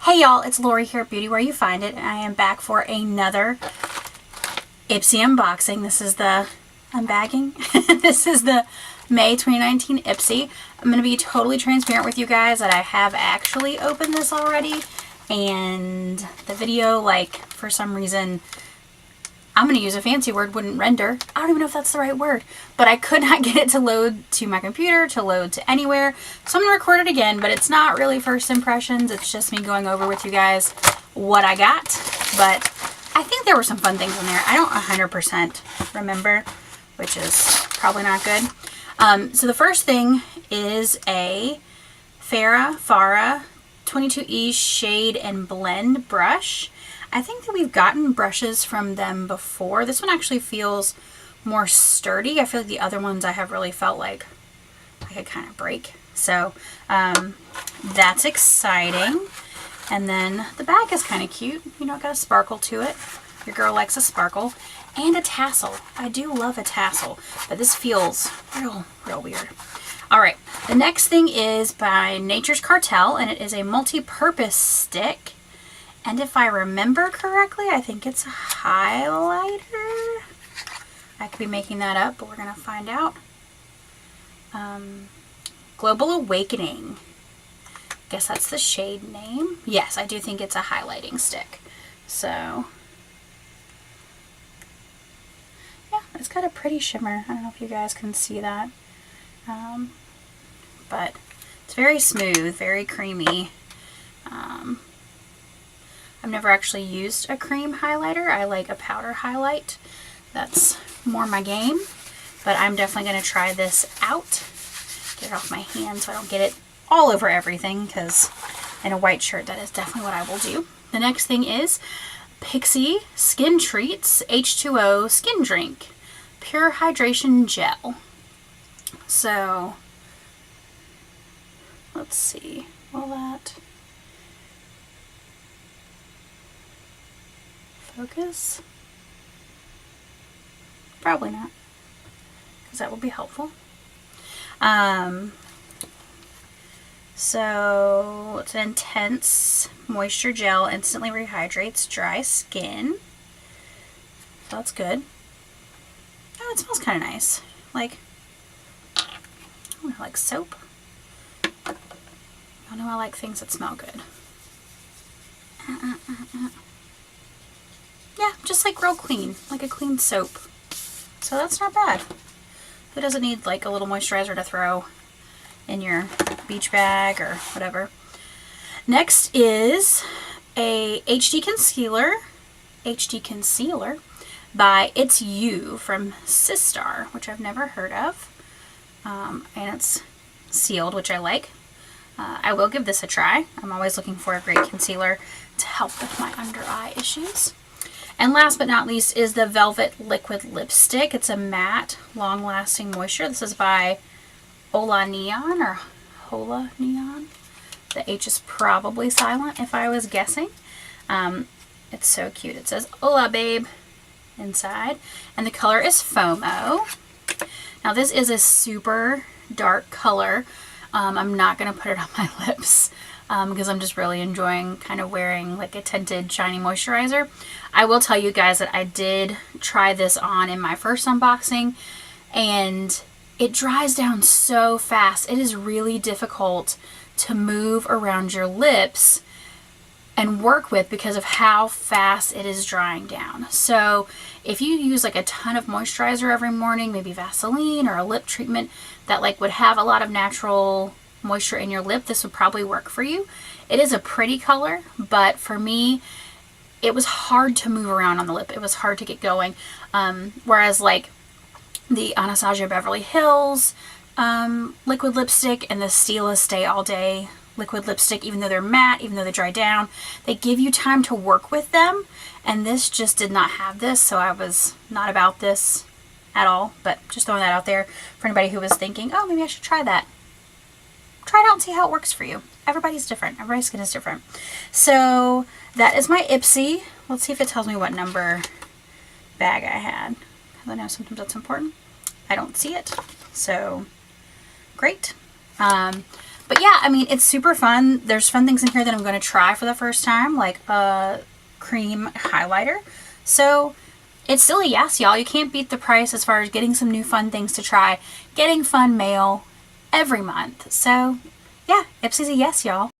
Hey y'all, it's Lori here at Beauty Where You Find It, and I am back for another Ipsy unboxing. This is the unbagging. This is the May 2019 Ipsy. I'm going to be totally transparent with you guys that I have actually opened this already, and the video, for some reason, I'm going to use a fancy word, wouldn't render. I don't even know if that's the right word, but I could not get it to load to my computer, to load to anywhere. So I'm going to record it again, but it's not really first impressions. It's just me going over with you guys what I got. But I think there were some fun things in there. I don't 100% remember, which is probably not good. So the first thing is a Farah 22E Shade and Blend brush. I think that we've gotten brushes from them before. This one actually feels more sturdy. I feel like the other ones I have really felt like I could kind of break. So that's exciting. And then the bag is kind of cute. You know, it got a sparkle to it. Your girl likes a sparkle. And a tassel. I do love a tassel, but this feels real weird. All right, the next thing is by Nature's Cartel, and it is a multi-purpose stick. And if I remember correctly, I think it's a highlighter. I could be making that up, but we're going to find out. Global Awakening. Guess that's the shade name. Yes, I do think it's a highlighting stick. So, yeah, it's got a pretty shimmer. I don't know if you guys can see that. But it's very smooth, very creamy. I've never actually used a cream highlighter. I like a powder highlight. That's more my game. But I'm definitely going to try this out. Get it off my hand so I don't get it all over everything, because in a white shirt that is definitely what I will do. The next thing is Pixi Skin Treats H2O Skin Drink Pure Hydration Gel. So, let's see. Will that focus? Probably not, because that will be helpful. So it's an intense moisture gel, instantly rehydrates dry skin. So that's good. Oh, it smells kind of nice. Like soap. I know I like things that smell good. Yeah, just like real clean, like a clean soap. So that's not bad. Who doesn't need like a little moisturizer to throw in your beach bag or whatever? Next is a HD Concealer by It's You from Sistar, which I've never heard of. And it's sealed, which I like. I will give this a try. I'm always looking for a great concealer to help with my under eye issues. And last but not least is the Velvet Liquid Lipstick. It's a matte, long-lasting moisture. This is by Hola Neon or Hola Neon. The H is probably silent if I was guessing. It's so cute. It says Hola Babe inside. And the color is FOMO. Now this is a super dark color. I'm not going to put it on my lips because I'm just really enjoying kind of wearing like a tinted shiny moisturizer. I will tell you guys that I did try this on in my first unboxing, and it dries down so fast. It is really difficult to move around your lips and work with because of how fast it is drying down. So if you use like a ton of moisturizer every morning, maybe Vaseline or a lip treatment that like would have a lot of natural moisture in your lip, this would probably work for you. It is a pretty color, but for me, it was hard to move around on the lip. It was hard to get going. Whereas like the Anastasia Beverly Hills liquid lipstick and the Stila Stay All Day liquid lipstick, even though they're matte, even though they dry down, they give you time to work with them. And this just did not have this, so I was not about this at all. But just throwing that out there for anybody who was thinking, oh, maybe I should try that. Try it out and see how it works for you. Everybody's different. Everybody's skin is different. So that is my Ipsy. Let's see if it tells me what number bag I had. Because I know sometimes that's important. I don't see it. So great. But yeah, I mean, it's super fun. There's fun things in here that I'm going to try for the first time, like a cream highlighter. So it's still a yes, y'all. You can't beat the price as far as getting some new fun things to try, getting fun mail every month. So yeah, Ipsy's a yes, y'all.